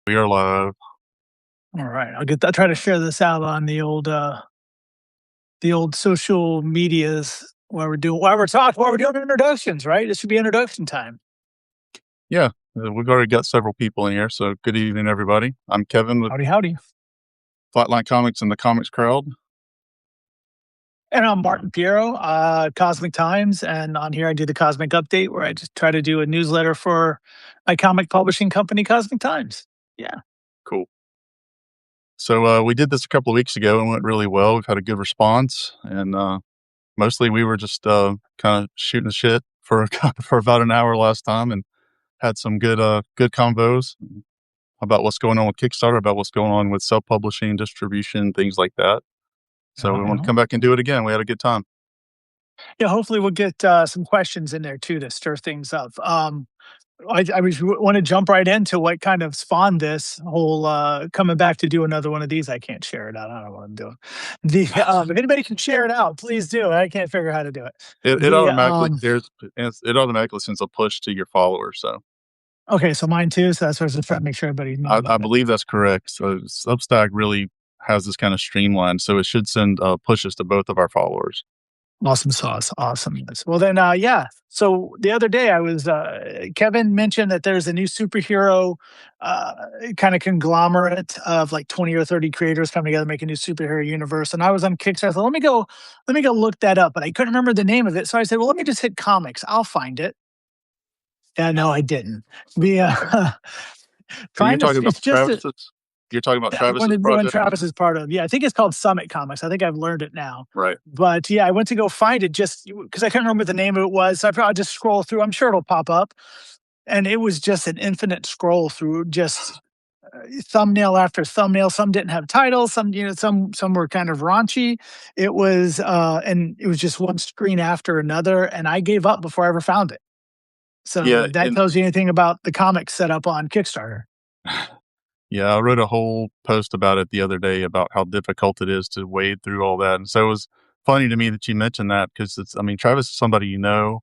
We are live. All right, I'll try to share this out on the old social medias while we're doing introductions, right? This should be introduction time. Yeah, we've already got several people in here, so good evening, everybody. I'm Kevin with Howdy, howdy. Flatline Comics and the Comics Crowd. And I'm Martin Pierro, Cosmic Times, and on here I do the Cosmic Update, where I just try to do a newsletter for my comic publishing company, Cosmic Times. Yeah. Cool. So we did this a couple of weeks ago and went really well. We've had a good response, and mostly we were just kind of shooting the shit for for about an hour last time, and had some good convos about what's going on with Kickstarter, about what's going on with self publishing, distribution, things like that. So we want to Uh-huh. come back and do it again. We had a good time. Yeah, hopefully we'll get some questions in there too to stir things up. I want to jump right into what kind of spawned this whole coming back to do another one of these. I can't share it out. I don't know what I'm doing. If anybody can share it out, please do. I can't figure out how to do it. It The automatically it automatically sends a push to your followers. So Okay, so mine too. So that's what I was just trying to make sure everybody knew I about it. believe that's correct. So Substack really has this kind of streamlined, so it should send pushes to both of our followers. Awesome sauce. Awesomeness. Well, then, yeah. So the other day, Kevin mentioned that there's a new superhero kind of conglomerate of like 20 or 30 creators coming together to make a new superhero universe. And I was on Kickstarter. I thought, let me go look that up. But I couldn't remember the name of it. So I said, well, let me just hit comics. I'll find it. Yeah, no, I didn't. The You're trying to, talking about it's just a, Travis's. You're talking about One Travis's that one project, Travis is part of. Yeah, I think it's called Summit Comics. I think I've learned it now. right? But yeah, I went to go find it just because I couldn't remember the name of it was. So I probably just scroll through. I'm sure it'll pop up. And it was just an infinite scroll through just thumbnail after thumbnail. Some didn't have titles, some were kind of raunchy. And it was just one screen after another. And I gave up before I ever found it. So Yeah, that and tells you anything about the comics set up on Kickstarter. yeah, I wrote a whole post about it the other day about how difficult it is to wade through all that, and so it was funny to me that you mentioned that because it's. I mean, Travis is somebody you know,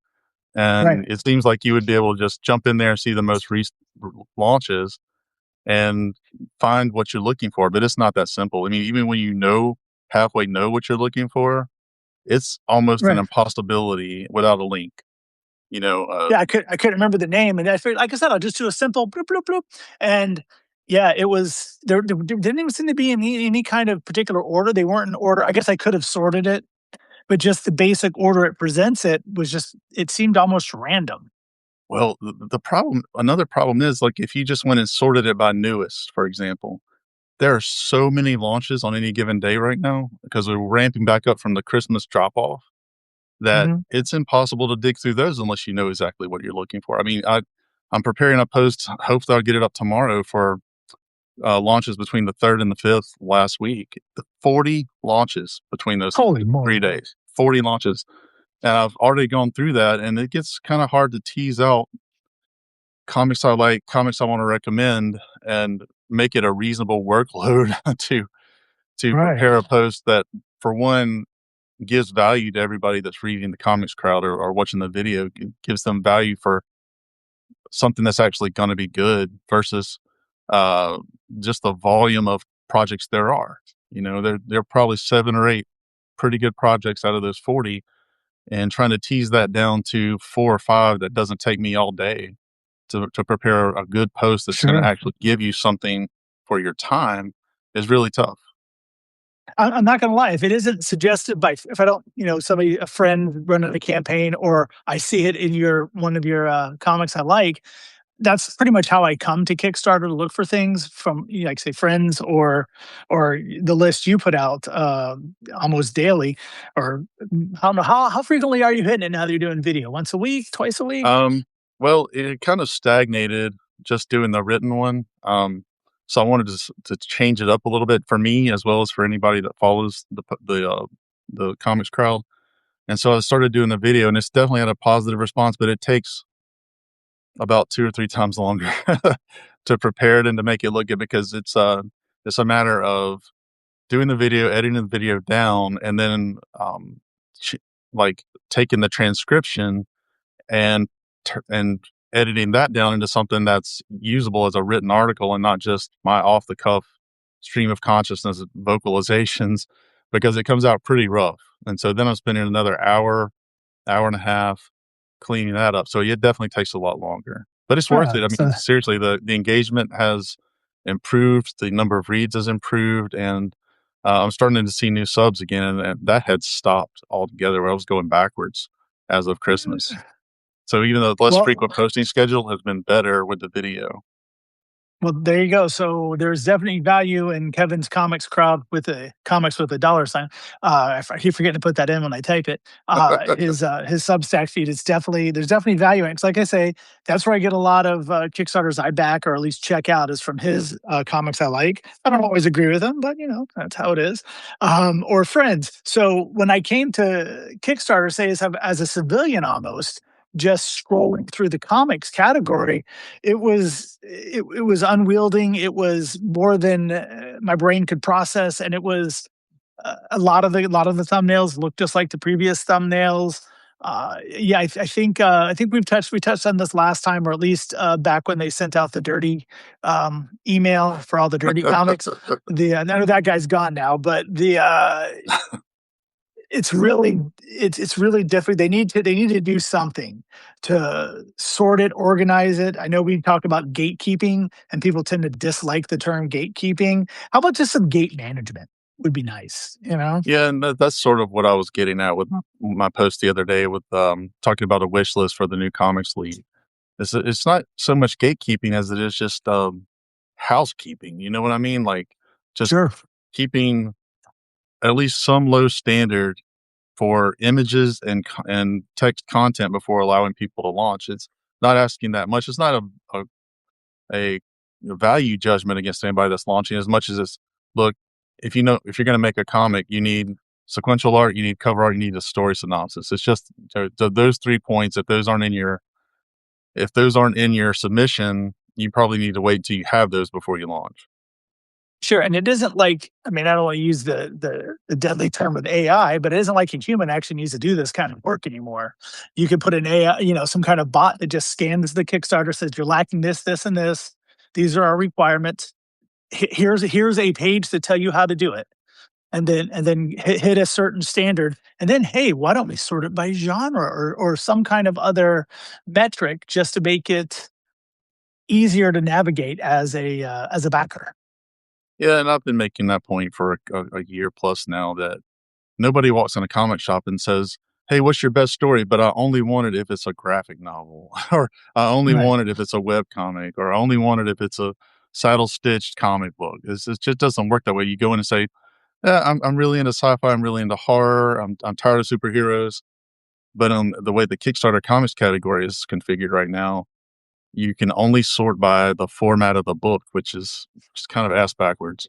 Right. and it seems like you would be able to just jump in there and see the most recent launches and find what you're looking for, but it's not that simple. I mean, even when you halfway know what you're looking for, it's almost an Right. impossibility without a link, Yeah, I couldn't remember the name, and I figured, like I said, I'll just do a simple bloop bloop bloop, and yeah, it was there didn't even seem to be any kind of particular order. They weren't in order. I guess I could have sorted it, but just the basic order it presents it seemed almost random. well, another problem is, like, if you just went and sorted it by newest, for example, there are so many launches on any given day right now because we're ramping back up from the Christmas drop off that Mhm. it's impossible to dig through those unless you know exactly what you're looking for. I mean, I'm preparing a post. Hopefully, I'll get it up tomorrow for launches between the 3rd and the 5th last week. The 40 launches between those Holy moly! 3 days. 40 launches, and I've already gone through that, and it gets kind of hard to tease out comics I like, comics I want to recommend, and make it a reasonable workload to Right. prepare a post that, for one, gives value to everybody that's reading the comics crowd or watching the video, gives them value for something that's actually going to be good versus uh, just the volume of projects there are. There are probably 7 or 8 pretty good projects out of those 40, and trying to tease that down to 4 or 5 that doesn't take me all day to prepare a good post that's going to Sure. actually give you something for your time is really tough. I'm not gonna lie, if it isn't suggested by if I don't, a friend running a campaign, or I see it in one of your comics I like, that's pretty much how I come to Kickstarter to look for things from, like, say, friends or the list you put out almost daily. Or I don't know how frequently are you hitting it now that you're doing video? Once a week, twice a week? Um, well, it kind of stagnated just doing the written one. So I wanted to change it up a little bit for me as well as for anybody that follows the comics crowd. And so I started doing the video, and it's definitely had a positive response, but it takes about 2 or 3 times longer to prepare it and to make it look good because it's a matter of doing the video, editing the video down, and then ch- like taking the transcription and and editing that down into something that's usable as a written article and not just my off the cuff stream of consciousness vocalizations because it comes out pretty rough. And so then I'm spending another hour, hour and a half cleaning that up. So it definitely takes a lot longer, but it's worth it. I So mean, seriously, the engagement has improved, the number of reads has improved, and I'm starting to see new subs again. And that had stopped altogether where I was going backwards as of Christmas. So even though the less well, frequent posting schedule has been better with the video. Well, there you go. So there's definitely value in Kevin's comics crowd with the comics with a dollar sign. I keep forgetting to put that in when I type it. His Substack feed is definitely there's definitely value in it. It's like I say, that's where I get a lot of Kickstarters I back or at least check out is from his comics I like. I don't always agree with him, but that's how it is. Or friends. So when I came to Kickstarter, say as a civilian almost, just scrolling through the comics category, it was unwielding. It was more than my brain could process, and it was a lot of the thumbnails looked just like the previous thumbnails. Yeah, I think we touched on this last time, or at least back when they sent out the dirty email for all the dirty comics. I know that guy's gone now, but it's really different. They need to do something to sort it, organize it. I know we talked about gatekeeping, and people tend to dislike the term gatekeeping. How about just some gate management would be nice, you know? Yeah, and that's sort of what I was getting at with my post the other day with talking about a wish list for the new comics league. It's not so much gatekeeping as it is just housekeeping. You know what I mean? Like just Sure. keeping at least some low standard for images and text content before allowing people to launch. It's not asking that much. It's not a value judgment against anybody that's launching as much as it's look, if you're going to make a comic, you need sequential art, you need cover art, you need a story synopsis. It's just those 3 points. If those aren't in your submission, you probably need to wait until you have those before you launch. Sure, and it isn't like I mean, I don't wanna use the deadly term of AI, but it isn't like a human actually needs to do this kind of work anymore. You can put an AI, some kind of bot that just scans the Kickstarter, says, "You're lacking this, this, and this. These are our requirements. Here's a page to tell you how to do it." And then hit a certain standard, and then, "Hey, why don't we sort it by genre or some kind of other metric just to make it easier to navigate as a backer?" Yeah, and I've been making that point for a year plus now that nobody walks in a comic shop and says, "Hey, what's your best story?" But I only want it if it's a graphic novel, or I only Right. want it if it's a web comic, or I only want it if it's a saddle stitched comic book. It just doesn't work that way. You go in and say, "Yeah, I'm really into sci-fi. I'm really into horror. I'm tired of superheroes." But the way the Kickstarter comics category is configured right now, you can only sort by the format of the book, which is just kind of ass backwards.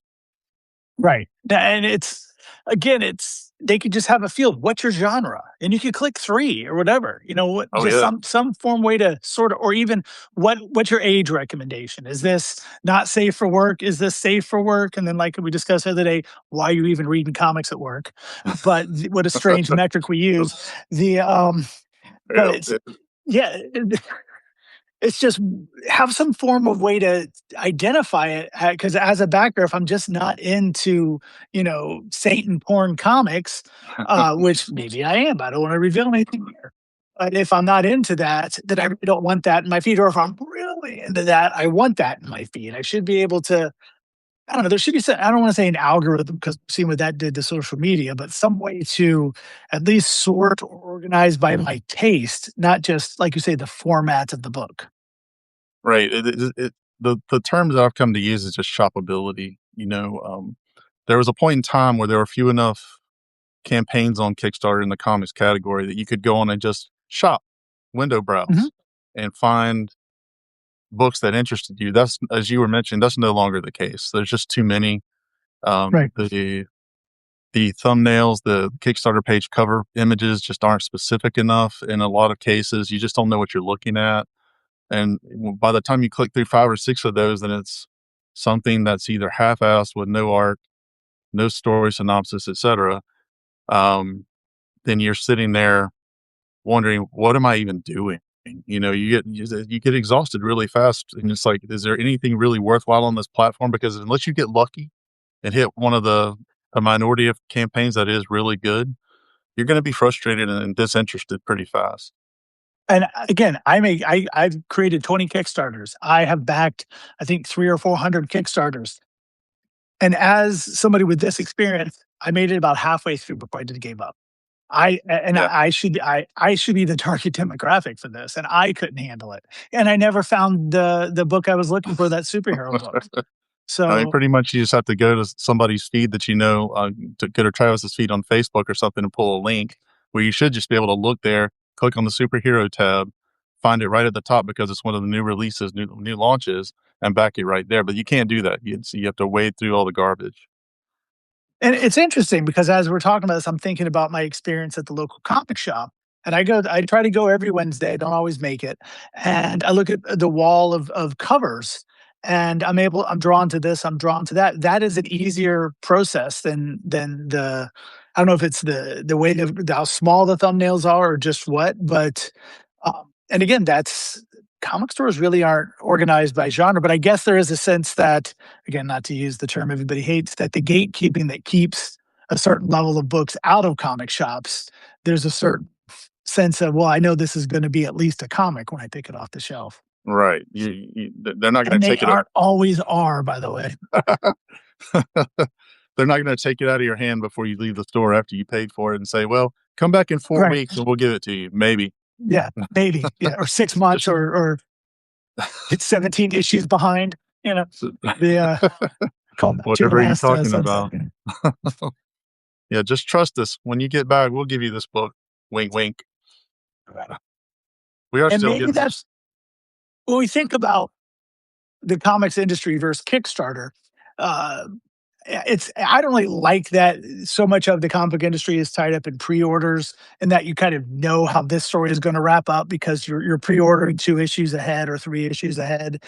Right. And it's again, it's they could just have a field. What's your genre? And you could click 3 or whatever. What Oh just yeah. some form way to sort of or even what's your age recommendation? Is this not safe for work? Is this safe for work? And then like we discussed the other day, why are you even reading comics at work? But what a strange metric we use. The but Yeah. it's yeah, it's just have some form of way to identify it because as a backer, if I'm just not into, Satan porn comics, which maybe I am, I don't want to reveal anything here. But if I'm not into that, then I really don't want that in my feed. Or if I'm really into that, I want that in my feed. I should be able to, I don't know, there should be some, I don't want to say an algorithm because seeing what that did to social media, but some way to at least sort or organize by my taste, not just, like you say, the format of the book. Right. The terms that I've come to use is just shoppability. There was a point in time where there were few enough campaigns on Kickstarter in the comics category that you could go on and just shop, window Mhm. browse, and find books that interested you. That's as you were mentioning, that's no longer the case. There's just too many. Right. The thumbnails, the Kickstarter page cover images just aren't specific enough. In a lot of cases, you just don't know what you're looking at. And by the time you click through 5 or 6 of those, then it's something that's either half-assed with no art, no story synopsis, etcetera. Um, then you're sitting there wondering, "What am I even doing?" You know, you get exhausted really fast, and it's like, is there anything really worthwhile on this platform? Because unless you get lucky and hit one of the a minority of campaigns that is really good, you're gonna be frustrated and disinterested pretty fast. And again, I've created 20 Kickstarters. I have backed, I think, 3 or 400 Kickstarters. And as somebody with this experience, I made it about halfway through before I just gave up. Yeah. I should be the target demographic for this, and I couldn't handle it. And I never found the book I was looking for, that superhero book. I mean, So pretty much you just have to go to somebody's feed that you know, to go to Travis's feed on Facebook or something and pull a link where you should just be able to look there, click on the superhero tab, find it right at the top because it's one of the new releases, new launches, and back it right there. But you can't do that. So you have to wade through all the garbage. and it's interesting because as we're talking about this, I'm thinking about my experience at the local comic shop. And I try to go every Wednesday, don't always make it. And I look at the wall of covers and I'm drawn to this, I'm drawn to that. That is an easier process than the I don't know if it's the way how small the thumbnails are or just what, but and again, that's comic stores really aren't organized by genre, but I guess there is a sense that, again, not to use the term everybody hates, that the gatekeeping that keeps a certain level of books out of comic shops, there's a certain sense of, well, I know this is going to be at least a comic when I pick it off the shelf. Right. They're not going And to they take it. aren't always are, by the way. They're not going to take it out of your hand before you leave the store after you paid for it and say, "Well, come back in 4 Right. weeks and we'll give it to you." Maybe. Yeah. Maybe. Yeah. Or 6 months Just or it's 17 issues behind. You know, the call back to your whatever you're last talking Substack. about. Yeah, just trust us. When you get back, we'll give you this book. Wink, wink. Right. We are And still maybe getting some. that's when we think about the comics industry versus Kickstarter. Uh, it's I don't really like that so much of the comic book industry is tied up in pre-orders, and that you kind of know how this story is going to wrap up because you're pre-ordering 2 issues ahead or 3 issues ahead.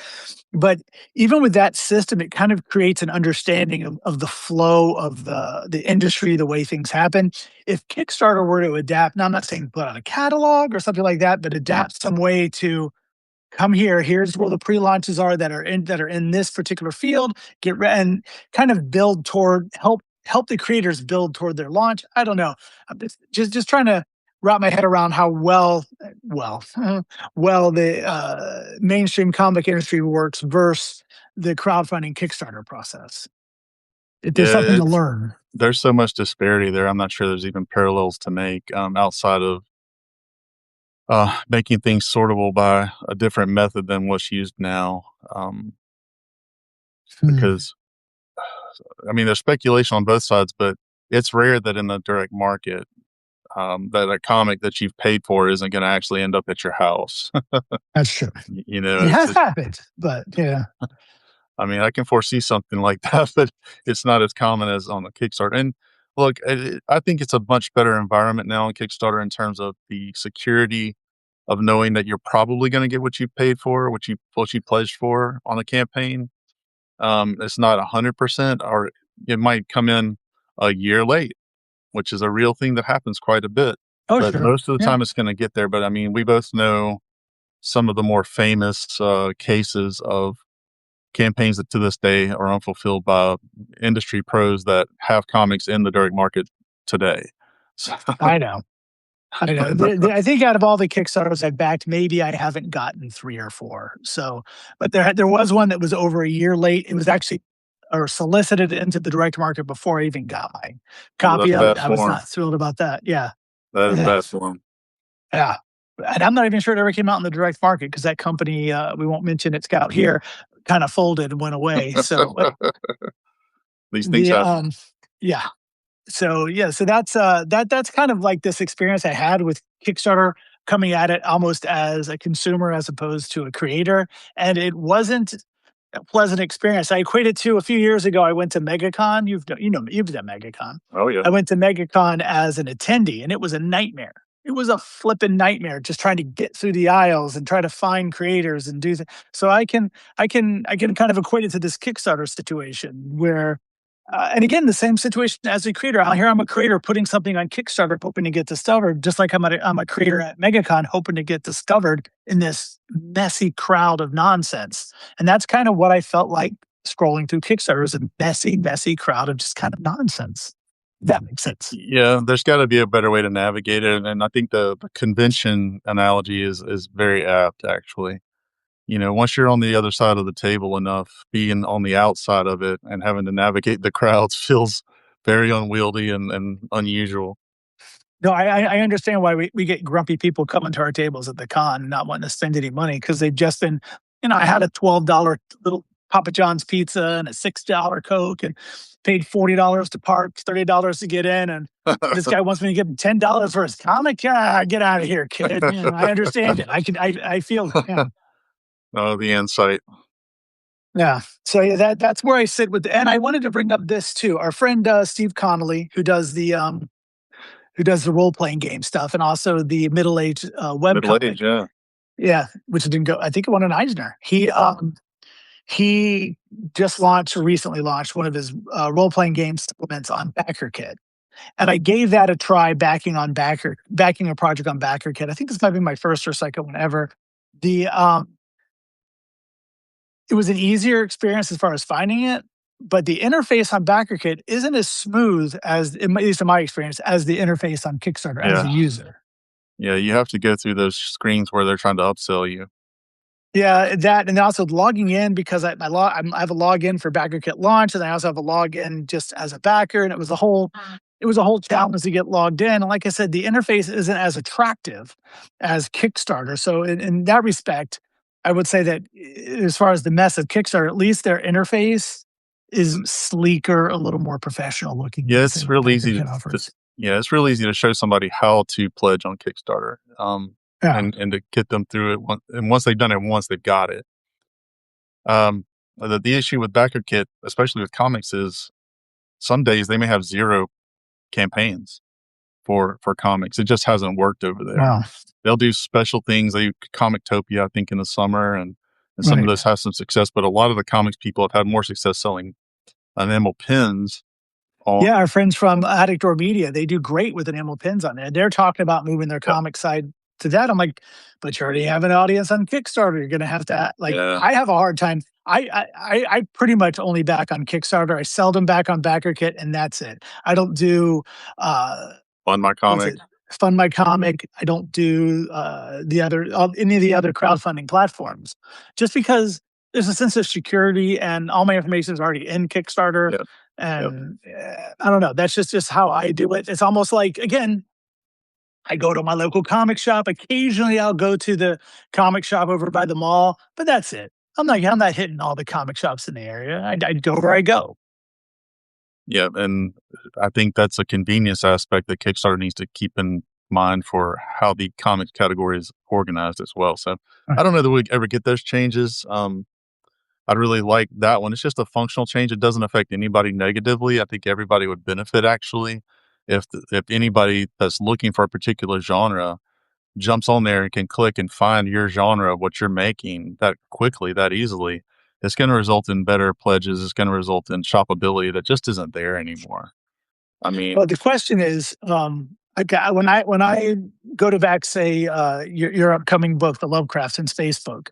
But even with that system, it kind of creates an understanding of the flow of the industry, the way things happen. If Kickstarter were to adapt, now I'm not saying put out a catalog or something like that, but adapt some way to come here. Here's where the pre-launches are that are in this particular field. And kind of build toward help the creators build toward their launch. I don't know. I'm just trying to wrap my head around how well the mainstream comic industry works versus the crowdfunding Kickstarter process. If there's Yeah, something to it's learn. there's so much disparity there. I'm not sure there's even parallels to make outside of making things sortable by a different method than what's used now. Hmm. Because I mean, there's speculation on both sides, but it's rare that in the direct market, that a comic that you've paid for isn't going to actually end up at your house. That's true. You know, It it's has just, happened, but yeah. I mean, I can foresee something like that, but it's not as common as on a Kickstarter. And look, I think it's a much better environment now on Kickstarter in terms of the security of knowing that you're probably going to get what you paid for, what you pledged for on a campaign. It's not 100%, or it might come in a year late, which is a real thing that happens quite a bit. Oh, But sure. most of the Yeah. time, it's going to get there. But I mean, we both know some of the more famous cases of campaigns that to this day are unfulfilled by industry pros that have comics in the direct market today. So, I know. I know. I think out of all the Kickstarters I've backed, maybe I haven't gotten 3 or 4. So, but there was one that was over a year late. It was actually or solicited into the direct market before I even got my well, copy that's of it. bad I was form. not thrilled about that. Yeah. That is Yeah. bad form. Yeah. And I'm not even sure it ever came out in the direct market because that company, we won't mention its scout here, kind of folded and went away. So, These things the happen. yeah. So yeah, so that's kind of like this experience I had with Kickstarter, coming at it almost as a consumer as opposed to a creator, and it wasn't a pleasant experience. I equate it to a few years ago. I went to MegaCon. You've done MegaCon. Oh yeah. I went to MegaCon as an attendee, and it was a nightmare. It was a flippin' nightmare just trying to get through the aisles and try to find creators and do. So I can kind of equate it to this Kickstarter situation where And again, the same situation as a creator. Here I'm a creator putting something on Kickstarter, hoping to get discovered, just like I'm a creator at MegaCon, hoping to get discovered in this messy crowd of nonsense. And that's kind of what I felt like scrolling through Kickstarter is a messy, messy crowd of just kind of nonsense. If that makes sense. Yeah, there's got to be a better way to navigate it, and I think the convention analogy is very apt, actually. Once you're on the other side of the table enough, being on the outside of it and having to navigate the crowds feels very unwieldy and unusual. No, I understand why we get grumpy people coming to our tables at the con and not wanting to spend any money because they've just been, I had a $12 little Papa John's pizza and a $6 Coke and paid $40 to park, $30 to get in. And this guy wants me to give him $10 for his comic. Yeah, get out of here, kid. I understand it. I feel, yeah. Oh, the insight. Yeah. So yeah, that's where I sit with, and I wanted to bring up this too. Our friend Steve Connolly, who does the role playing game stuff and also the middle aged web Middle age, comic. yeah. Yeah, which didn't go. I think it won an Eisner. He just recently launched one of his role playing game supplements on BackerKit, and I gave that a try backing a project on BackerKit. I think this might be my first or second one ever. The It was an easier experience as far as finding it, but the interface on BackerKit isn't as smooth as, at least in my experience, as the interface on Kickstarter as a Yeah. user. Yeah, you have to go through those screens where they're trying to upsell you. Yeah, that, and also logging in because I have a login for BackerKit launch, and I also have a login just as a backer, and it was a whole challenge to get logged in. And like I said, the interface isn't as attractive as Kickstarter. So in that respect, I would say that as far as the mess of Kickstarter, at least their interface is sleeker, a little more professional looking Yeah, than say it's what real easy BackerKit offers. yeah, it's real easy to show somebody how to pledge on Kickstarter, Yeah. and to get them through it. And once they've done it once, they've got it. The issue with BackerKit, especially with comics, is some days they may have zero campaigns for comics. It just hasn't worked over there. Wow. They'll do special things. They Comictopia, I think, in the summer, and some of Right. those have some success. But a lot of the comics people have had more success selling enamel pins on. Yeah, our friends from Addict Door Media, they do great with enamel pins on there. They're talking about moving their Yeah, comic side to that. I'm like, but you already have an audience on Kickstarter. You're going to have to like. yeah, I have a hard time. I pretty much only back on Kickstarter. I seldom back on BackerKit, and that's it. I don't do fund my what's comic. it? Fund My Comic. I don't do any of the other crowdfunding platforms, just because there's a sense of security, and all my information is already in Kickstarter. Yep, yep. And I don't know. That's just how I do it. It's almost like, again, I go to my local comic shop. Occasionally, I'll go to the comic shop over by the mall, but that's it. I'm not hitting all the comic shops in the area. I go where I go. Yeah, and I think that's a convenience aspect that Kickstarter needs to keep in mind for how the comics category is organized as well. So I don't know that we ever get those changes. I'd really like that one. It's just a functional change. It doesn't affect anybody negatively. I think everybody would benefit actually if anybody that's looking for a particular genre jumps on there and can click and find your genre of what you're making that quickly, that easily. It's going to result in better pledges. It's going to result in shoppability that just isn't there anymore. I mean, Well, the question is, when I go to back, say, your upcoming book, the Lovecraft in Space book,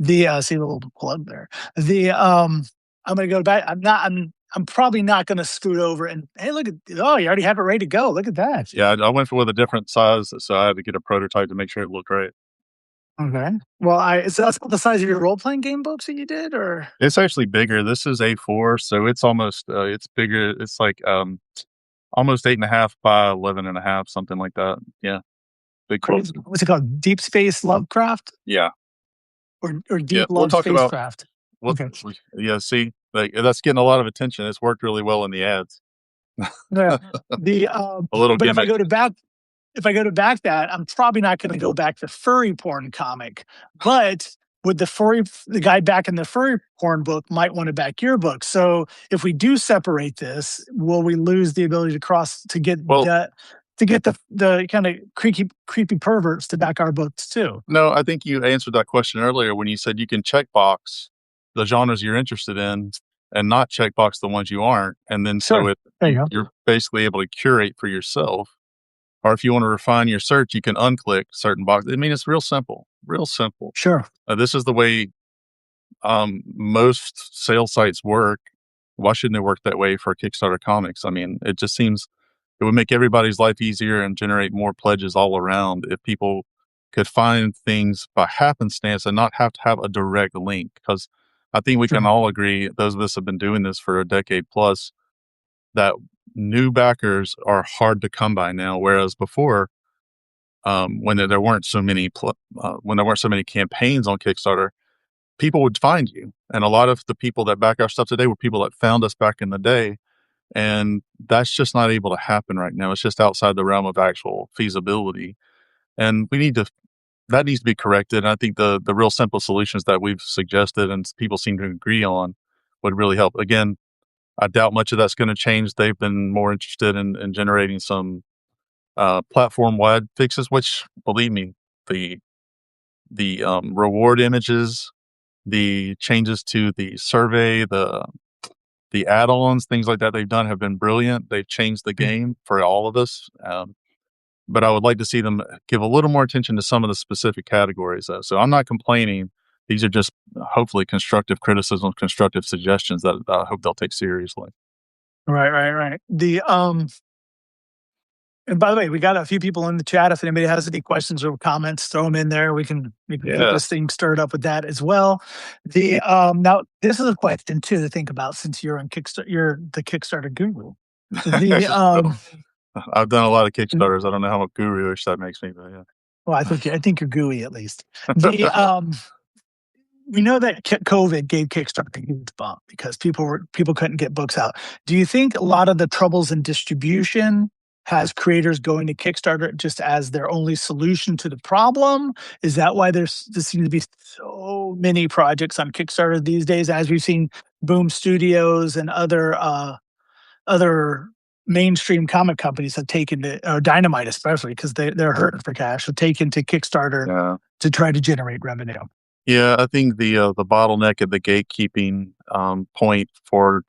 see the little plug there. I'm going to go back. I'm probably not going to scoot over and hey, look at oh, you already have it ready to go. Look at that. yeah, I went for with a different size, so I had to get a prototype to make sure it looked right. Okay. Well, so that's about the size of your role playing game books that you did, or It's actually bigger. This is A4, so it's almost it's bigger. It's like almost 8.5 by 11.5, something like that. Yeah, big book. what's it called? Deep Space Lovecraft Yeah, or yeah. Deep We'll Love talk about Spacecraft? what. Okay. Yeah, see, like that's getting a lot of attention. It's worked really well in the ads. Yeah. The A little but gimmick. if I go to back that, I'm probably not going to go back to furry porn comic, but with the guy back in the furry porn book might want to back your book. So if we do separate this, will we lose the ability to Well, to get the kind of creepy perverts to back our books too? no, I think you answered that question earlier when you said you can checkbox the genres you're interested in and not checkbox the ones you aren't. And then so Sure. There you go. you're basically able to curate for yourself. Or if you want to refine your search, you can unclick certain boxes. I mean, it's real simple, real simple. Sure. This is the way most sales sites work. Why shouldn't it work that way for Kickstarter comics? I mean, it just seems it would make everybody's life easier and generate more pledges all around if people could find things by happenstance and not have to have a direct link. Because I think we can Sure. all agree, those of us have been doing this for a decade plus, that new backers are hard to come by now. Whereas before, when there weren't so many when there weren't so many campaigns on Kickstarter, people would find you. And a lot of the people that back our stuff today were people that found us back in the day. And that's just not able to happen right now. It's just outside the realm of actual feasibility. And that needs to be corrected. And I think the real simple solutions that we've suggested and people seem to agree on would really help. Again, I doubt much of that's going to change. They've been more interested in generating some platform wide fixes, which believe me, the reward images, the changes to the survey, the add-ons, things like that they've done have been brilliant. They've changed the Mm. game for all of us. But I would like to see them give a little more attention to some of the specific categories. So I'm not complaining. These are just hopefully constructive criticisms, constructive suggestions that I hope they'll take seriously. Right, right, right. And by the way, we got a few people in the chat. If anybody has any questions or comments, throw them in there. We can keep Yeah. this thing stirred up with that as well. Now this is a question too to think about since you're on Kickstarter. You're the Kickstarter guru. The I've done a lot of Kickstarters. I don't know how much guru-ish that makes me, but yeah. well, I think you're gooey at least. The We know that COVID gave Kickstarter a huge bump because people couldn't get books out. Do you think a lot of the troubles in distribution has creators going to Kickstarter just as their only solution to the problem? Is that why there seems to be so many projects on Kickstarter these days, as we've seen Boom Studios and other mainstream comic companies have taken to, or Dynamite especially, because they're hurting for cash, have taken to Kickstarter Yeah. to try to generate revenue? Yeah, I think the bottleneck at the gatekeeping point for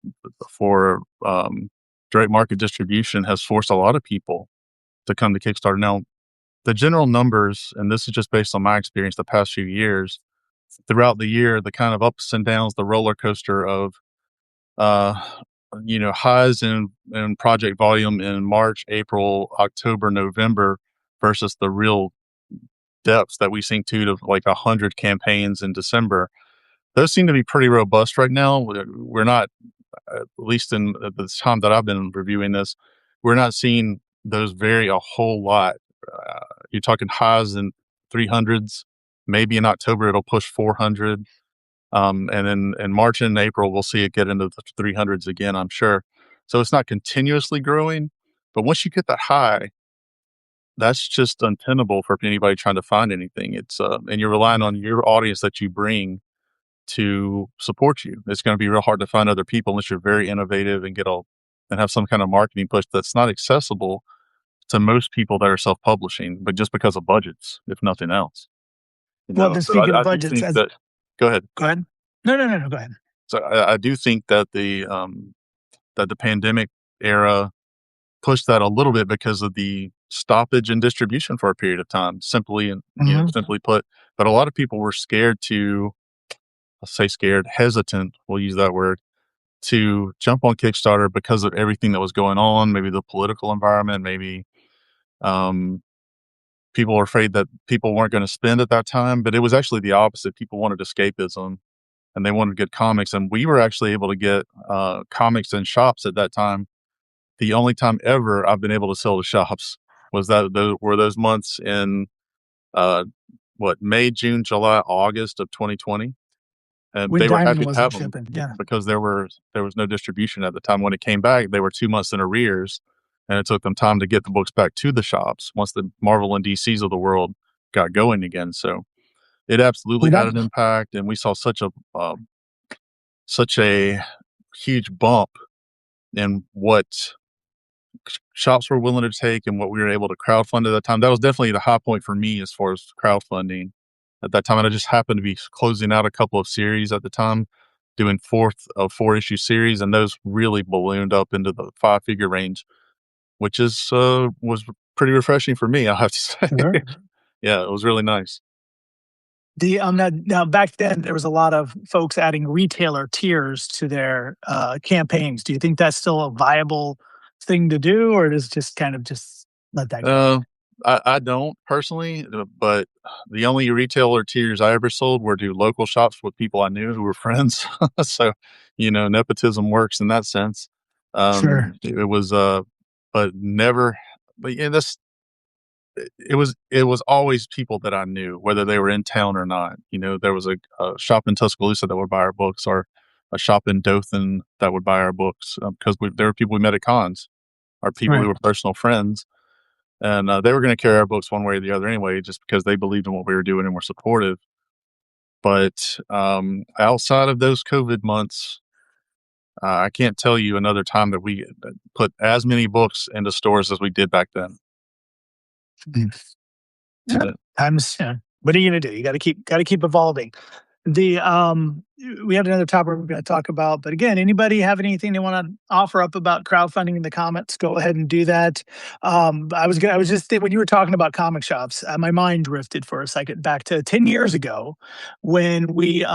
direct market distribution has forced a lot of people to come to Kickstarter. Now, the general numbers, and this is just based on my experience the past few years, throughout the year, the kind of ups and downs, the roller coaster of uh, highs in project volume in March, April, October, November versus the real depths that we seen to like 100 campaigns in December. Those seem to be pretty robust right now. We're not, at least in the time that I've been reviewing this, we're not seeing those vary a whole lot. You're talking highs in 300s. Maybe in October it'll push 400. And then in March and April, we'll see it get into the 300s again, I'm sure. So it's not continuously growing. But once you get that high, that's just untenable for anybody trying to find anything. And you're relying on your audience that you bring to support you. It's going to be real hard to find other people unless you're very innovative and and have some kind of marketing push that's not accessible to most people that are self-publishing, but just because of budgets, if nothing else. Well, then So speaking of I do budgets, think that. Go ahead. go ahead. No, no, no, no, go ahead. So I do think that the pandemic era pushed that a little bit because of the stoppage in distribution for a period of time. Mhm. Simply put, but a lot of people were scared to, I'll say scared, hesitant. We'll use that word to jump on Kickstarter because of everything that was going on. Maybe the political environment. Maybe um, people were afraid that people weren't going to spend at that time. But it was actually the opposite. People wanted escapism and they wanted good comics, and we were actually able to get comics in shops at that time. The only time ever I've been able to sell to shops was were those months in uh, May, June, July, August of 2020, and When they were Diamond happy to wasn't have them shipping, yeah. because there was no distribution at the time. When it came back, they were 2 months in arrears, and it took them time to get the books back to the shops once the Marvel and DCs of the world got going again. So it absolutely Well, had that an impact, and we saw such a huge bump in what shops were willing to take and what we were able to crowdfund at that time. That was definitely the high point for me as far as crowdfunding at that time. And I just happened to be closing out a couple of series at the time. doing fourth of 4-issue series, and those really ballooned up into the five-figure range, which was pretty refreshing for me, I have to say. Sure. Yeah, it was really nice. Now back then there was a lot of folks adding retailer tiers to their campaigns. Do you think that's still a viable thing to do, or does just kind of just let that go? Uh, I don't personally, but the only retailer tiers I ever sold were to local shops with people I knew who were friends. So, nepotism works in that sense. Sure. It was, but never, but yeah, it was always people that I knew, whether they were in town or not. There was a shop in Tuscaloosa that would buy our books, or a shop in Dothan that would buy our books because there were people we met at cons, or people who Right. were personal friends, and they were going to carry our books one way or the other anyway, just because they believed in what we were doing and were supportive. But outside of those COVID months, I can't tell you another time that we put as many books into stores as we did back then. Mm. Yeah. Uh, Times, yeah. What are you gonna do? You gotta keep evolving. The we had another topic we're going to talk about, but again, anybody have anything they want to offer up about crowdfunding in the comments? Go ahead and do that. I was just when you were talking about comic shops, my mind drifted for a second back to 10 years ago when we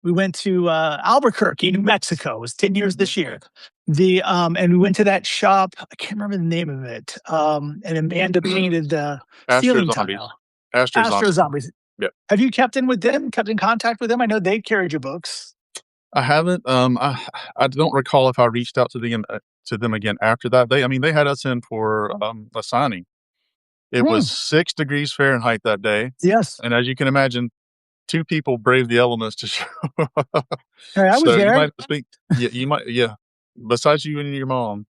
went to Albuquerque, New Mexico. It was 10 years this year. And we went to that shop. I can't remember the name of it. And Amanda painted the Astro ceiling Zombies. tile. Astro Astro Zombies. Zombies. Yep. Have you kept in contact with them? I know they carried your books. I haven't. I don't recall if I reached out to them again after that. They had us in for a signing. It Hmm. was 6 degrees Fahrenheit that day, Yes. and as you can imagine, two people braved the elements to show up. Hey, I was So you there. might speak. Yeah, you might. Yeah. Besides you and your mom,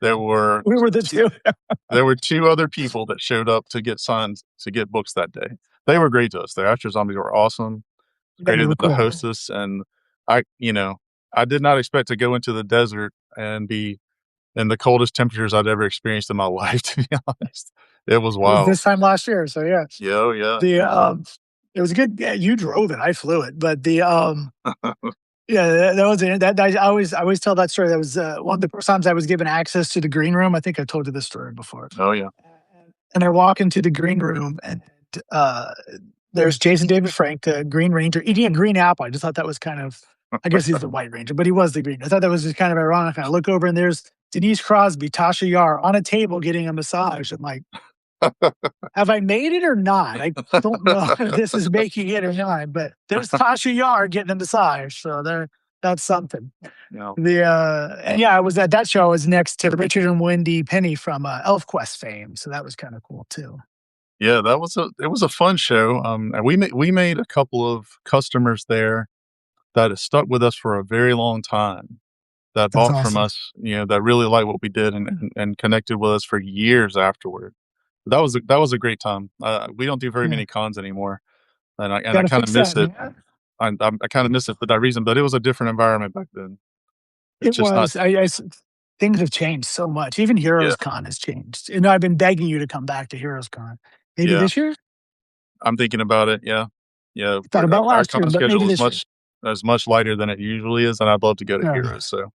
there were We were the two. there were two other people that showed up to get signs to get books that day. They were great to us. The Astro Zombies were awesome. Yeah, Great they of were them to cool. host us, and I did not expect to go into the desert and be in the coldest temperatures I'd ever experienced in my life, to be honest. It was It was wild. this time last year, so yeah. Yeah, oh, yeah. The it was good. Yeah, you drove it. I flew it, but yeah, that was it. I always tell that story. That was one of the first times I was given access to the green room. I think I told you this story before. Oh, yeah. And I walk into the green room, and uh, there's Jason David Frank, the Green Ranger, eating a green apple. I just thought that was kind of, I guess he's the White Ranger, but he was the green. I thought that was just kind of ironic. And I look over, and there's Denise Crosby, Tasha Yar on a table getting a massage. I'm like, have I made it or not? I don't know if this is making it or not, but there's Tasha Yar getting a massage. So that's something. Yeah. And yeah, I was at that show. I was next to Richard and Wendy Penny from ElfQuest fame. So that was kind of cool too. Yeah, it was a fun show, and we made a couple of customers there that has stuck with us for a very long time, that That's bought from awesome. us, that really liked what we did and connected with us for years afterward. That was a great time. We don't do very Yeah. many cons anymore, and I Gotta kinda fix miss that, it. man. I kinda miss it for that reason, but it was a different environment back then. It's It just not. was. Things have changed so much. Even Yeah, Heroes Con has changed. And I've been begging you to come back to Heroes Con. Maybe yeah. this year? I'm thinking about it, yeah. Yeah, I thought our about our last year, con but maybe schedule this year. is much lighter than it usually is, and I'd love to go to Yeah. Heroes, so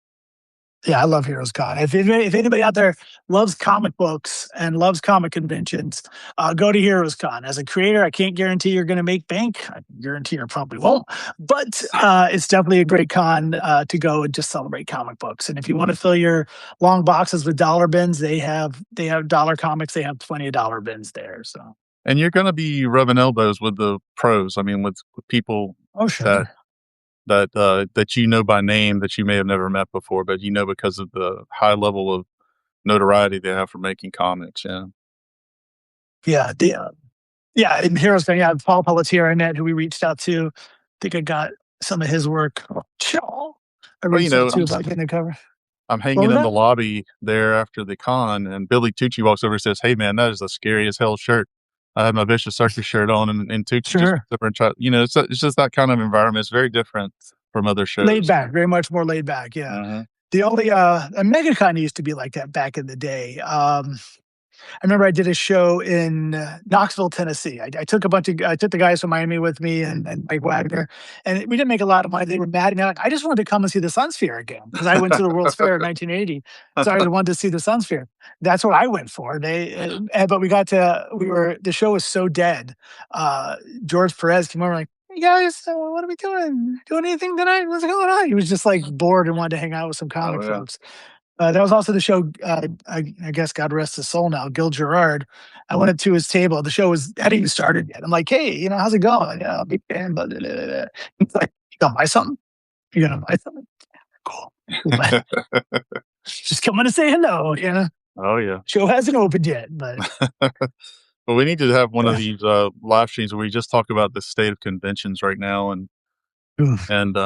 Yeah, I love Heroes Con. If anybody out there loves comic books and loves comic conventions, go to Heroes Con. As a creator, I can't guarantee you're going to make bank. I can guarantee you probably won't, but it's definitely a great con to go and just celebrate comic books. And if you want to fill your long boxes with dollar bins, they have dollar comics. They have plenty of dollar bins there. So, and you're gonna be rubbing elbows with the pros, I mean, with people oh that sure, that by name that you may have never met before, but because of the high level of notoriety they have for making comics, yeah. yeah, yeah. In Heroes Con, yeah, Paul Pelletier I met, who we reached out to. I think I got some of his work. Chaw. I Well, reached out to about getting the cover. I'm What hanging was in that? the lobby there after the con, and Billy Tucci walks over and says, "Hey, man, that is a scary as hell shirt." I had my Vicious Circus shirt on, and Tucci just Sure. looks over and it's just that kind of environment. It's very different from other Laid shows. back, very much more laid back, yeah. Mhm. The only, and MegaCon used to be like that back in the day. I remember I did a show in Knoxville, Tennessee. I took the guys from Miami with me and Mike Wagner, and we didn't make a lot of money. They were mad at me. Like, I just wanted to come and see the Sun Sphere again because I went to the World's Fair in 1980, so I wanted to see the Sun Sphere. That's what I went for. But the show was so dead. Uh, George Perez came over like, "Hey guys, what are we doing? Doing anything tonight? What's going on?" He was just like bored and wanted to hang out with some Oh, comic yeah. folks. That was also the show. I guess God rest his soul now. Gil Gerard. I went up to his table. The show hadn't even started yet. I'm like, "Hey, how's it going? Big fan." Blah, blah, blah, blah. He's like, "You gonna buy something? You gonna buy something? Cool. Cool, man. Just coming to say hello. Oh, yeah. Show hasn't opened yet, but Well, we need to have one of uh, these, live streams where we just talk about the state of conventions right now oof. and,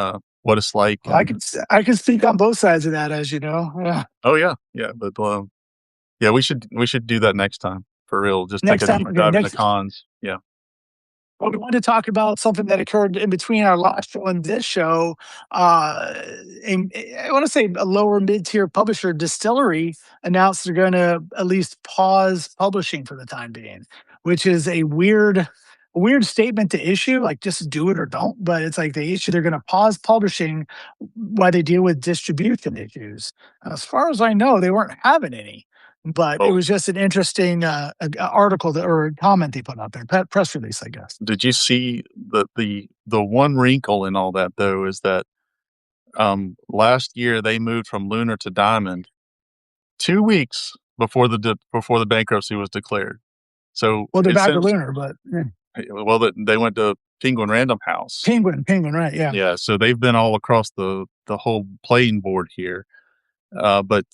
what it's like Well, and I can speak on both sides of that, as you know. Yeah. oh, yeah, yeah, but, yeah, we should do that next time, for real, just take Next a time, deep okay. dive into cons. Yeah. Well, we wanted to talk about something that occurred in between our last show and this show. Uh, I want to say a lower mid-tier publisher, Distillery, announced they're going to at least pause publishing for the time being, which is a weird statement to issue. Like, just do it or don't. But it's like they're going to pause publishing while they deal with distribution issues. As far as I know, they weren't having any. But it Oh, was just an interesting article or comment they put out there, press release, I guess. did you see the one wrinkle in all that, though, is that, last year they moved from Lunar to Diamond 2 weeks before the bankruptcy was declared. So, Well, they're it back to since Lunar, but well, they went to Penguin Random House. Penguin, right? Yeah. Yeah, so they've been all across the whole playing board here, but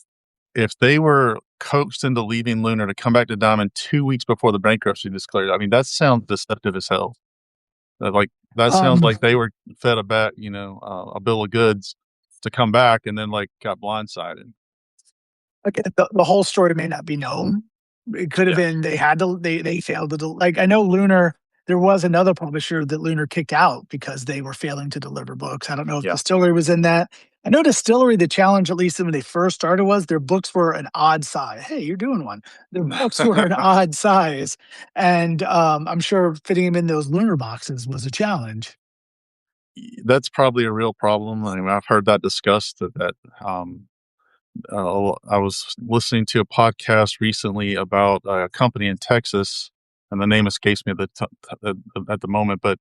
if they were coaxed into leaving Lunar to come back to Diamond 2 weeks before the bankruptcy declared, I mean, that sounds deceptive as hell. Like, that sounds Um, like they were fed a bill of goods to come back and then, like, got blindsided. Okay, the whole story may not be known. It could have Yeah. been they failed to like I know Lunar. There was another publisher that Lunar kicked out because they were failing to deliver books. I don't know if Yeah. Distillery was in that. I know Distillery. The challenge, at least when they first started, was their books were an odd size. Hey, you're doing one. Their books were an odd size, and I'm sure fitting them in those Lunar boxes was a challenge. That's probably a real problem. I mean, I've heard that discussed I was listening to a podcast recently about a company in Texas, and the name escapes me at the moment, but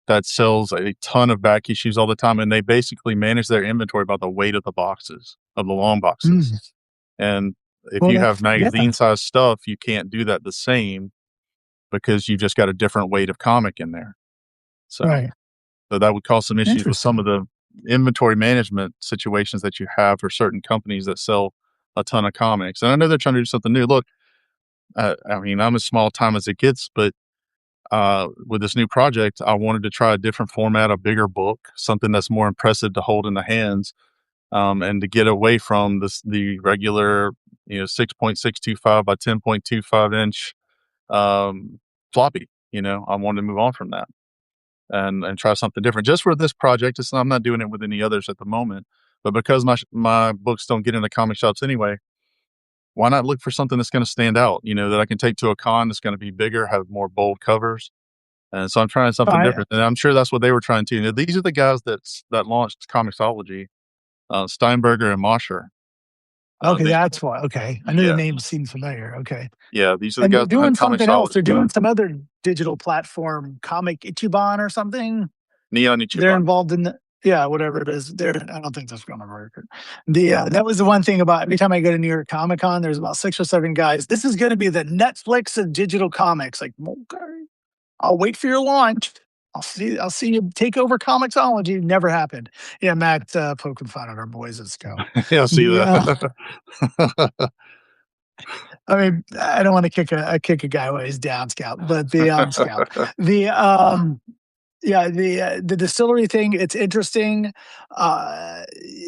that sells a ton of back issues all the time, and they basically manage their inventory by the weight of the boxes, of the long boxes. Mm. And if Well, you that have yeah, magazine-sized stuff, you can't do that the same because you just got a different weight of comic in there. So right. so that would cause some issues with some Interesting. of the inventory management situations that you have for certain companies that sell a ton of comics. And I know they're trying to do something new. Look, I mean, I'm as small time as it gets, but with this new project, I wanted to try a different format, a bigger book, something that's more impressive to hold in the hands, and to get away from the regular, 6.625 by 10.25 inch floppy. I wanted to move on from that and try something different. Just for this project, I'm not doing it with any others at the moment, but because my books don't get into comic shops anyway, why not look for something that's going to stand out? That I can take to a con that's going to be bigger, have more bold covers, and so I'm trying something I different. And I'm sure that's what they were trying to. These are the guys that launched Comixology, Steinberger and Mosher. Okay, They, that's why. Okay, I knew the yeah, name seemed familiar. Okay. yeah, these are the And they're guys behind doing something else. Comixology. They're doing some other digital platform, Comic Ichiban or something. Neon They're Ichiban. involved in yeah, whatever it is. I don't think that's gonna work. That was the one thing about every time I go to New York Comic Con, there's about 6 or 7 guys. This is gonna be the Netflix of digital comics. Like, okay, I'll wait for your launch. I'll see you take over Comixology. Never happened. Yeah, Matt poking fun at our boys at Scout. Yeah, I see The that. I mean, I don't want to kick a guy when he's down, Scout, but the Scout, the yeah, the distillery thing, it's interesting. Uh,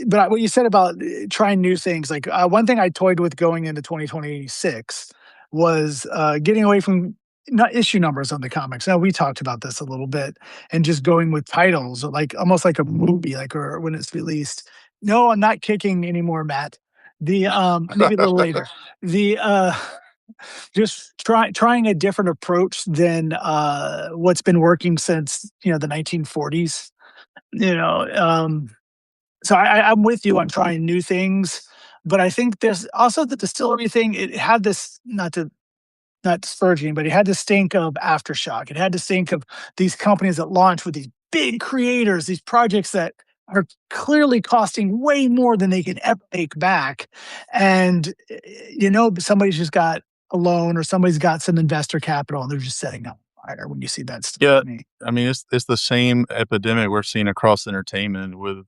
but what you said about trying new things, like one thing I toyed with going into 2026 was getting away from not issue numbers on the comics. Now we talked about this a little bit, and just going with titles, like almost like a movie, like or when it's released. No, I'm not kicking anymore, Matt. The maybe a little later. The Just trying a different approach than what's been working since the 1940s. You know, so I'm with you on trying new things, but I think there's also the distillery thing. It had this not disparaging, but it had to stink of aftershock. It had to stink of these companies that launch with these big creators, these projects that are clearly costing way more than they can ever make back. And somebody's just got a loan or somebody's got some investor capital and they're just setting up fire when you see that stuff Yeah, to me. I mean, it's the same epidemic we're seeing across entertainment with,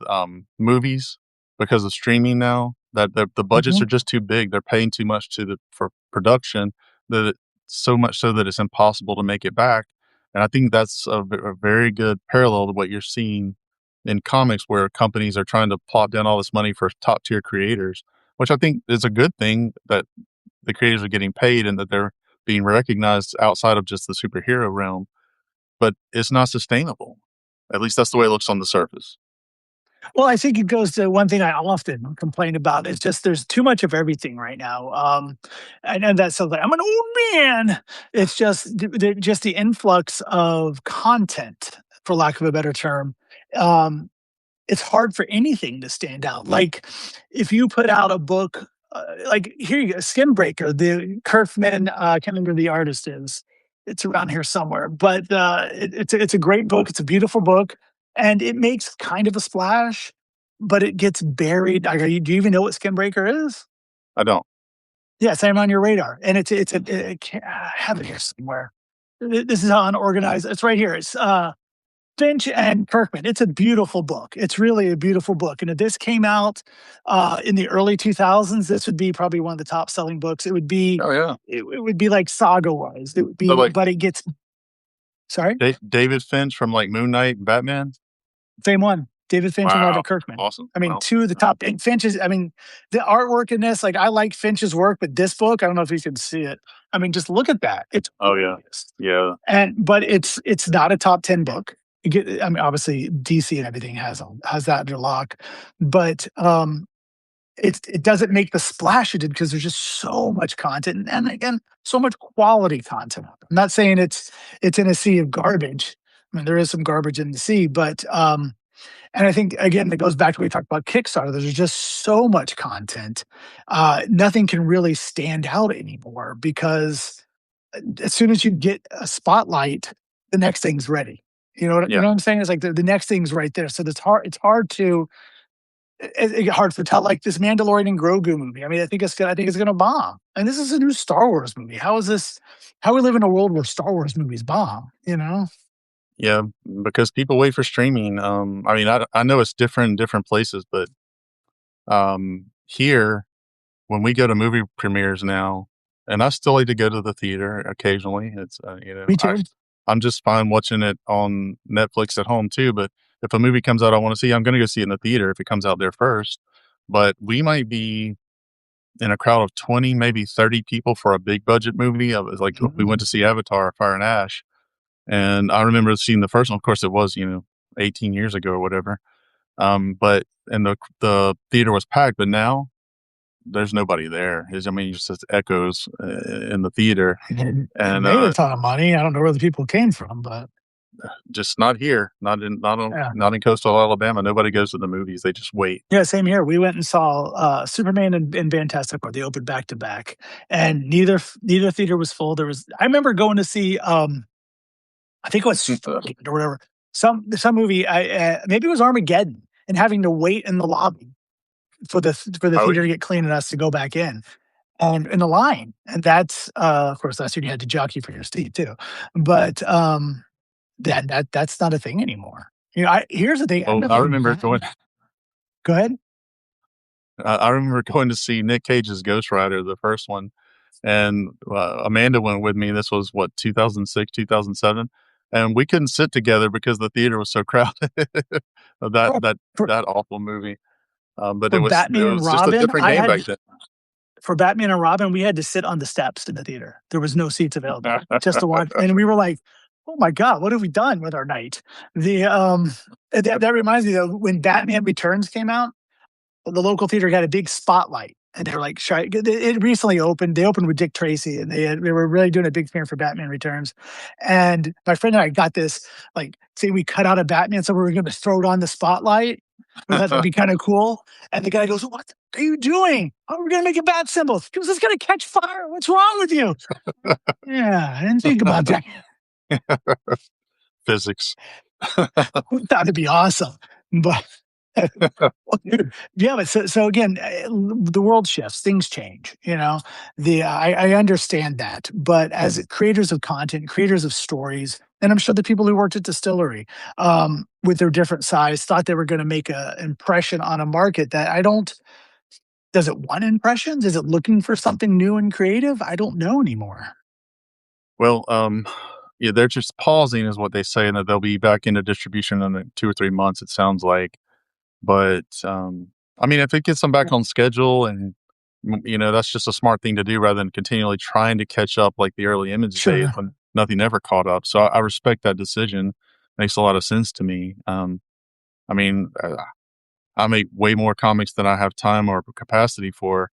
movies because of streaming now, that the budgets Mhm. are just too big. They're paying too much for production that so much so that it's impossible to make it back, and I think that's a very good parallel to what you're seeing in comics where companies are trying to plop down all this money for top tier creators, which I think is a good thing that the creators are getting paid and that they're being recognized outside of just the superhero realm, but it's not sustainable. At least that's the way it looks on the surface. Well, I think it goes to one thing I often complain about. It's just there's too much of everything right now. I know that sounds like I'm an old man. It's just just the influx of content, for lack of a better term. Um, it's hard for anything to stand out. Like if you put out a book, like here you go, Skinbreaker, the Kirkman, I can't remember who the artist is. It's around here somewhere, but it's a great book. It's a beautiful book, and it makes kind of a splash, but it gets buried. Like, do you even know what Skinbreaker is? I don't. Yeah, same on your radar, and I have it here somewhere. This is how unorganized. It's right here. It's Finch and Kirkman. It's a beautiful book. It's really a beautiful book. And if this came out in the early 2000s, this would be probably one of the top selling books. Oh, yeah. It would be like Saga was. It would So, be, like, but it gets sorry, David Finch from, like, Moon Knight and Batman? same one. David Finch and Wow. Robert Kirkman. Awesome. I mean, Wow. two of the top. And Finch's. I mean, the artwork in this. Like, I like Finch's work, but this book, I don't know if you can see it. I mean, just look at that. It's Oh, yeah. gorgeous. Yeah. But it's not a top 10 book. I mean, obviously DC and everything has that under lock, but it doesn't make the splash it did because there's just so much content and again so much quality content. I'm not saying it's in a sea of garbage. I mean, there is some garbage in the sea, but and I think again it goes back to what we talked about Kickstarter. There's just so much content. Nothing can really stand out anymore because as soon as you get a spotlight, the next thing's ready. You Yeah. know what I'm saying? It's like the next thing's right there. So it's hard to hard to tell. Like this Mandalorian and Grogu movie. I mean, I think it's gonna bomb. And this is a new Star Wars movie. How is this? How we live in a world where Star Wars movies bomb? You know? Yeah, because people wait for streaming, I mean, I know it's different in different places, but, here, when we go to movie premieres now, and I still like to go to the theater occasionally, Me too. I'm just fine watching it on Netflix at home too, but if a movie comes out I wanna see, I'm gonna go see it in the theater if it comes out there first, but we might be in a crowd of 20, maybe 30 people for a big budget movie. I was like, we went Mhm. to see Avatar: Fire and Ash, and I remember seeing the first one. Of course, it was 18 years ago or whatever. But and the theater was packed, but now there's nobody there. I mean, it's just echoes in the theater, It and made a ton of money. I don't know where the people came from, but just not here, yeah. not in coastal Alabama. Nobody goes to the movies. They just wait. Yeah, same here. We went and saw Superman and Fantastic Four. They opened back to back, and neither theater was full. I remember going to see I think it was Stargate or whatever some movie. Maybe it was Armageddon, and having to wait in the lobby for the Oh, theater to get clean and us to go back in the line. And that's of course last year you had to jockey for your seat too, but that's not a thing anymore. Here's the thing. I've oh, never I been remember back. going. Go ahead. I remember going to see Nick Cage's Ghost Rider, the first one, and Amanda went with me. This was what 2006, 2007, and we couldn't sit together because the theater was so crowded. that For, that for that awful movie. But for it Batman and was just a Robin, different game back then. we had to sit on the steps in the theater. There was no seats available just to watch, and we were like, "Oh my god, what have we done with our night?" The that reminds me though, when Batman Returns came out, the local theater got a big spotlight, and they were like, shy. It recently opened. They opened with Dick Tracy, and they were really doing a big thing for Batman Returns. And my friend and I got this, like, say we cut out a Batman, so we were going to throw it on the spotlight. We thought that'd be kind of cool. And the guy goes, "What are you doing? Oh, we're going to make a bat symbol." He goes, "It's going to catch fire. What's wrong with you?" Yeah, I didn't think about that. Physics. That'd be awesome. But yeah, but so again, the world shifts, things change. I understand that, but as creators of content, creators of stories, and I'm sure the people who worked at Distillery, with their different size, thought they were going to make an impression on a market that I don't. Does it want impressions? Is it looking for something new and creative? I don't know anymore. Well, yeah, they're just pausing, is what they say, and that they'll be back into distribution in 2 or 3 months. It sounds like. But, I mean, if it gets them back on schedule and, that's just a smart thing to do rather than continually trying to catch up like the early Image days Sure. when nothing ever caught up. So I respect that decision. Makes a lot of sense to me. I mean, I make way more comics than I have time or capacity for,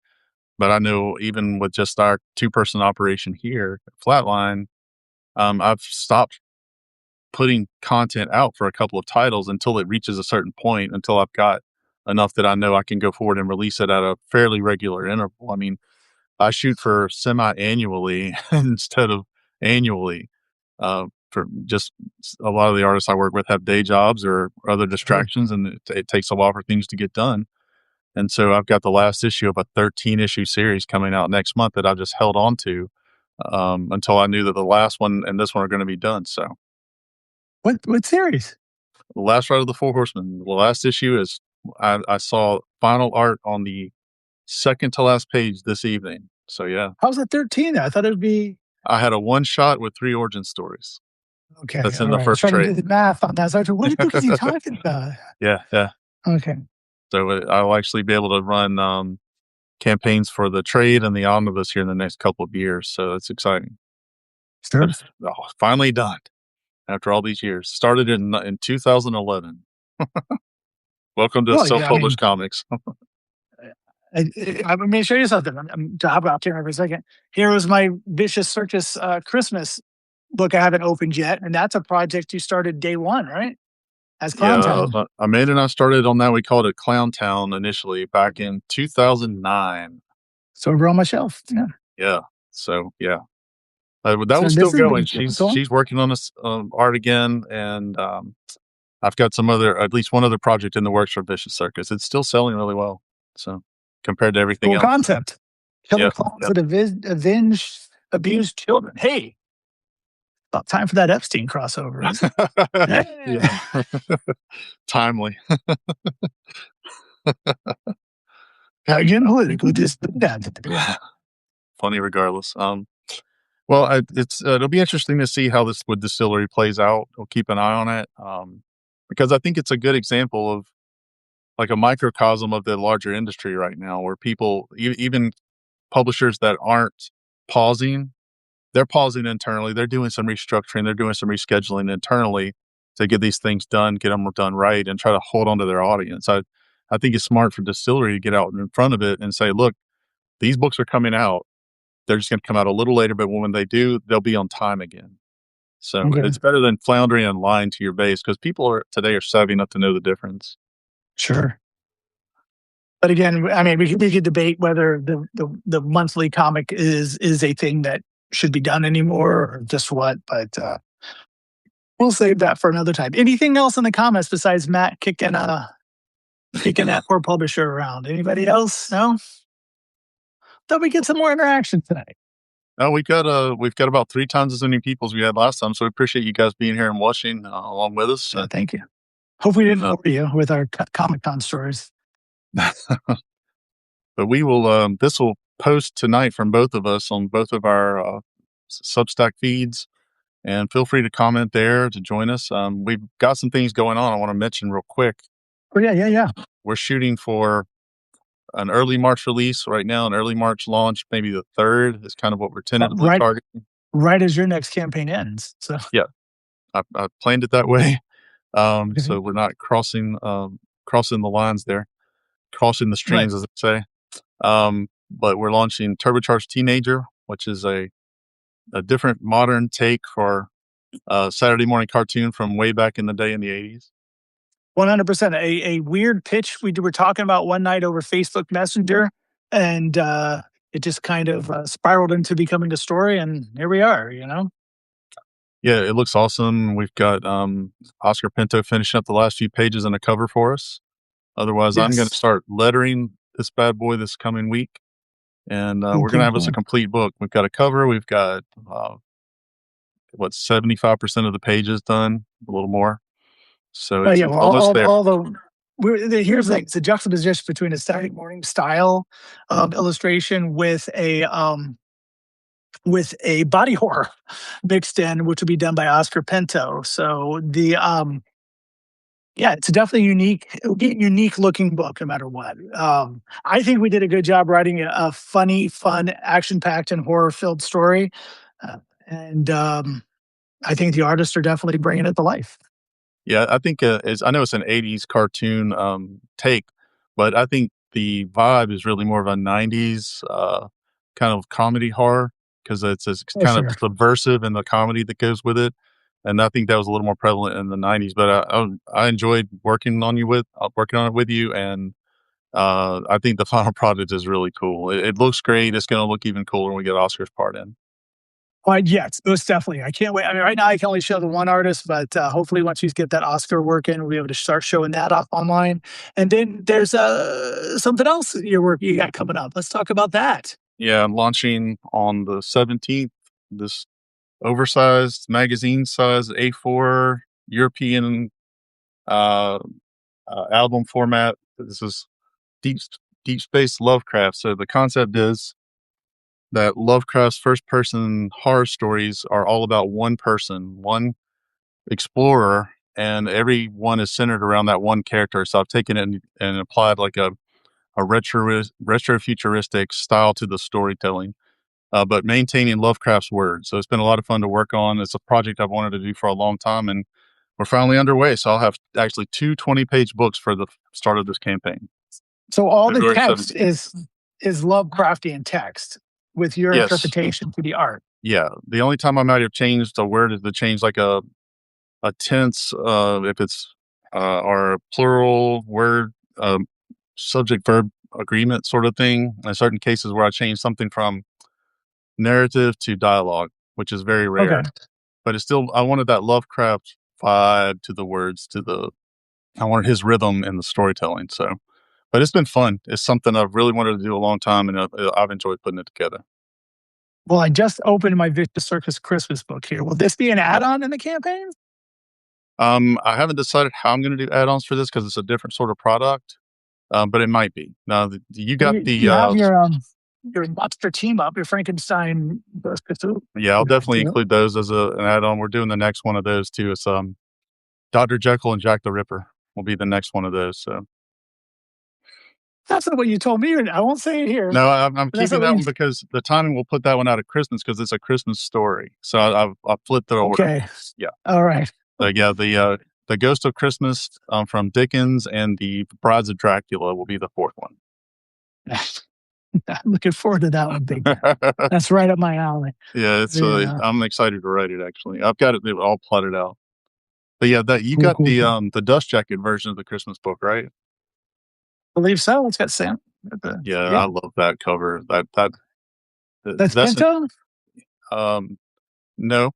but I know even with just our two-person operation here at Flatline, I've stopped putting content out for a couple of titles until it reaches a certain point, until I've got enough that I know I can go forward and release it at a fairly regular interval. I mean, I shoot for semi-annually instead of annually. For just a lot of the artists I work with have day jobs or other Sure. distractions, and it takes a while for things to get done. And so I've got the last issue of a 13 issue series coming out next month that I just held on to until I knew that the last one and this one are going to be done. So What series? the last ride of the Four Horsemen. The last issue is I saw final art on the second to last page this evening. So yeah, How's it 13? I thought it would be I had a one shot with 3 origin stories. okay. That's in All the right. I was first trying to do trade. the math on that. So I was like, what the book is he talking about? Yeah, yeah. Okay. So I'll actually be able to run campaigns for the trade and the omnibus here in the next couple of years. So it's exciting. But Sure. it's finally done after all these years. Started in 2011. Welcome to Well, self yeah, I published mean, comics. I'm going to show you something. To hop out here for a second. Here was my Vicious Circus Christmas book I haven't opened yet. And that's a project you started day one, right? As Clown Yeah, Town. Amanda and I started on that. We called it Clown Town initially back in 2009. So over on my shelf. Yeah. Yeah. So yeah, that So one's still this is going. what's She's going. she's working on this art again, and I've got at least one other project in the works for Vicious Circus. It's still selling really well. So compared to everything Cool else. concept. Killer Yep. clowns Yep. that avenge abused children. Hey, about time for that Epstein crossover, is it? Yeah. Yeah. Timely. Getting political, just that. Yeah. Funny regardless. Well, it'll be interesting to see how this with Distillery plays out. We'll keep an eye on it because I think it's a good example of like a microcosm of the larger industry right now, where people, even publishers that aren't pausing, they're pausing internally. They're doing some restructuring. They're doing some rescheduling internally to get these things done, get them done right, and try to hold on to their audience. I think it's smart for Distillery to get out in front of it and say, look, these books are coming out. They're just going to come out a little later, but when they do, they'll be on time again. So Okay. it's better than floundering and lying to your base because people today are savvy enough to know the difference. Sure. But again, I mean, we could debate whether the monthly comic is a thing that should be done anymore or just what, but we'll save that for another time. Anything else in the comments besides Matt kicking that poor publisher around? Anybody else? No? Thought we get some more interaction tonight. Oh, we've got about 3 times as many people as we had last time, so we appreciate you guys being here and watching along with us. Yeah, thank you. Hope we didn't Uh, bore you with our Comic Con stories. but we will. This will post tonight from both of us on both of our Substack feeds, and feel free to comment there to join us. We've got some things going on. I want to mention real quick. Oh yeah, yeah, yeah. We're shooting for an early March release right now, an early March launch, maybe the 3rd is kind of what we're tentatively Right, targeting. right as your next campaign ends. So Yeah, I planned it that way. okay. So we're not crossing the lines there, crossing the Right. streams, as they say. But we're launching Turbocharged Teenager, which is a different modern take for a Saturday morning cartoon from way back in the day in the 80s. 100%. A weird pitch we were talking about one night over Facebook Messenger, and it just kind of spiraled into becoming a story, and here we are. Yeah, it looks awesome. We've got Oscar Pinto finishing up the last few pages and a cover for us. Otherwise, I'm going to Yes. start lettering this bad boy this coming week, and Cool, we're going to cool, have us a cool. complete book. We've got a cover. We've got what 75% of the pages done, a little more. So Yeah, it's well, almost there. all the here's the thing: it's a juxtaposition between a Saturday morning style illustration with a body horror mixed in, which will be done by Oscar Pinto. So yeah, it's a definitely unique, it'll be a unique looking book no matter what. I think we did a good job writing a funny, fun, action packed, and horror filled story. And I think the artists are definitely bringing it to life. Yeah, I think I know it's an '80s cartoon take, but I think the vibe is really more of a '90s kind of comedy horror because it's For kind of sure. subversive in the comedy that goes with it, and I think that was a little more prevalent in the '90s. But I enjoyed working on it with you, and I think the final product is really cool. It looks great. It's going to look even cooler when we get Oscar's part in. Yes, most definitely. I can't wait. I mean, right now I can only show the one artist, but hopefully once you get that Oscar work in, we'll be able to start showing that off online. And then there's something else your work you got coming up. Let's talk about that. Yeah, I'm launching on the 17th. This oversized magazine size A4 European uh, album format. This is deep deep space Lovecraft. So the concept is that Lovecraft's first person horror stories are all about one person, one explorer, and every one is centered around that one character. So I've taken it and applied like a retro futuristic style to the storytelling, but maintaining Lovecraft's words. So it's been a lot of fun to work on. It's a project I've wanted to do for a long time, and we're finally underway. So I'll have actually two 20-page books for the start of this campaign. So all the February text 17th. is Lovecraftian text with your Yes. interpretation to the art. Yeah. The only time I might have changed a word is to change like a tense, if it's or a plural word, subject verb agreement sort of thing. In certain cases where I change something from narrative to dialogue, which is very Okay. rare. But it's still I wanted that Lovecraft vibe to the words, to the I wanted his rhythm in the storytelling. So, but it's been fun. It's something I've really wanted to do a long time, and I've enjoyed putting it together. Well, I just opened my Vicious Circus Christmas book here. Will this be an add-on in the campaign? I haven't decided how I'm going to do add-ons for this because it's a different sort of product, but it might be. Now, you Well, got you have your monster team up, your Frankenstein pursuit. yeah. I'll definitely include those as an add-on. We're doing the next one of those too. It's Dr. Jekyll and Jack the Ripper will be the next one of those. So That's not what you told me. I won't say it here. no, I'm But that's keeping not what that you. one because the timing will put that one out at Christmas because it's a Christmas story. So I've flipped the order. Okay. Yeah. All right. Yeah, the Ghost of Christmas, from Dickens and the Brides of Dracula will be the fourth one. I'm looking forward to that one big time. That's right up my alley. Yeah, Yeah. I'm excited to write it actually. I've got it all plotted out. But yeah, that you Cool, got cool, cool. the dust jacket version of the Christmas book, right? Believe so. It's got Sam. Yeah, Yeah. I love that cover. That's That's an Pinto? no.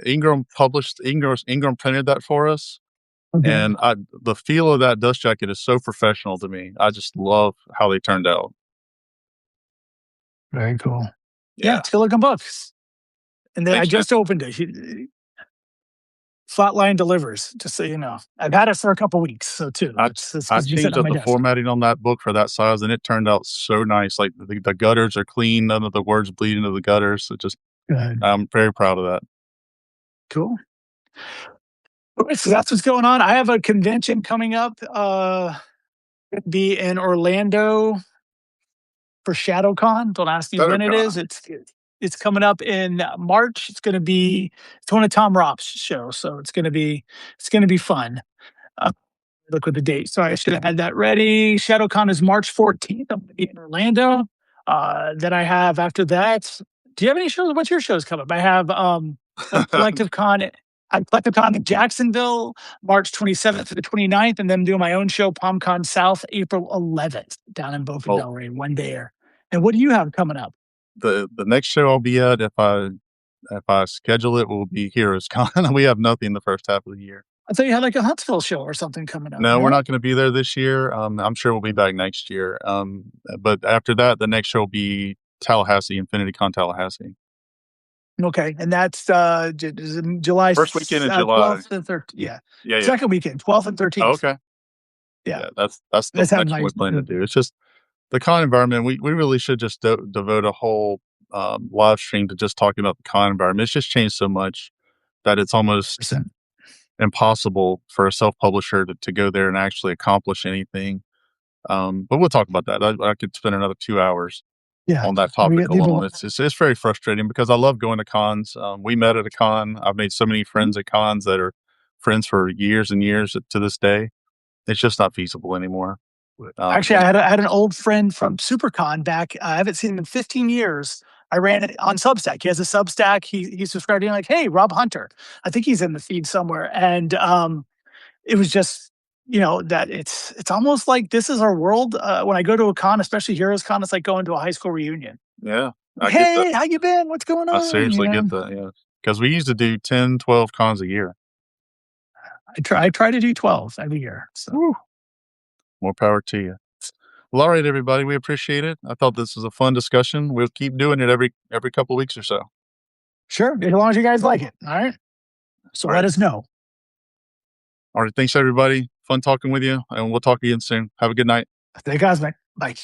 Ingram printed that for us. Okay. And the feel of that dust jacket is so professional to me. I just love how they turned out. Very cool. Yeah, Yeah. it's good looking books. And then I Thanks, man. just opened it. Flatline delivers, just so you know. I've had it for a couple weeks, so too. I It's I been sitting changed on up my the desk. formatting on that book for that size, and it turned out so nice. Like the gutters are clean, none of the words bleed into the gutters. It just Good. I'm very proud of that. Cool. Alright, so that's what's going on. I have a convention coming up, it'd be in Orlando for ShadowCon. Don't ask me when it is. ShadowCon. It's coming up in March. It's one of Tom Ropp's show, so it's gonna be fun. Uh, Look at the date. Sorry, I should have had that ready. ShadowCon is March 14th. I'm going to be in Orlando. Then I have after that. Do you have any shows? What's your shows coming up? I have a collective con at Collective Con in Jacksonville, March 27th to the 29th, and then doing my own show, PalmCon South, April 11th, down in Beaufort, Well, Delray, one day. And what do you have coming up? the next show I'll be at, if I schedule it, will be Heroes Con. We have nothing the first half of the year. I thought you had like a Huntsville show or something coming up. No, we're No. not gonna be there this year. I'm sure we'll be back next year. But after that, the next show will be Tallahassee, Infinity Con Tallahassee. Okay, and that's July First weekend in July. 12th and 13th. Yeah, Yeah, yeah. second weekend, 12th and Oh, 13th. okay. Yeah, Yeah, that's the let's have next one nice. we plan to do. It's just the con environment. We really should just devote a whole live stream to just talking about the con environment. It's just changed so much that it's almost Percent. impossible for a self publisher to go there and actually accomplish anything. But we'll talk about that. I could spend another 2 hours Yeah, on that we topic get alone. people. It's very frustrating because I love going to cons. We met at a con. I've made so many friends at cons that are friends for years and years to this day. It's just not feasible anymore. Actually, I had an old friend from SuperCon back. I haven't seen him in 15 years. I ran it on Substack. He has a Substack. He subscribed to me like, hey, Rob Hunter. I think he's in the feed somewhere. And it was just, that it's almost like this is our world. When I go to a con, especially Heroes Con, it's like going to a high school reunion. Yeah, Like, I get that. hey, how you been? What's going I on? seriously get that. Yeah, because we used to do 10, 12 cons a year. I try to do 12 every year. So Woo, more power to you. Well, all right, everybody. We appreciate it. I thought this was a fun discussion. We'll keep doing it every couple of weeks or so. sure, as long as you guys like it. All right. So All let right. us know. All right. Thanks, everybody. Fun talking with you, and we'll talk again soon. Have a good night. Stay cosmic. Bye.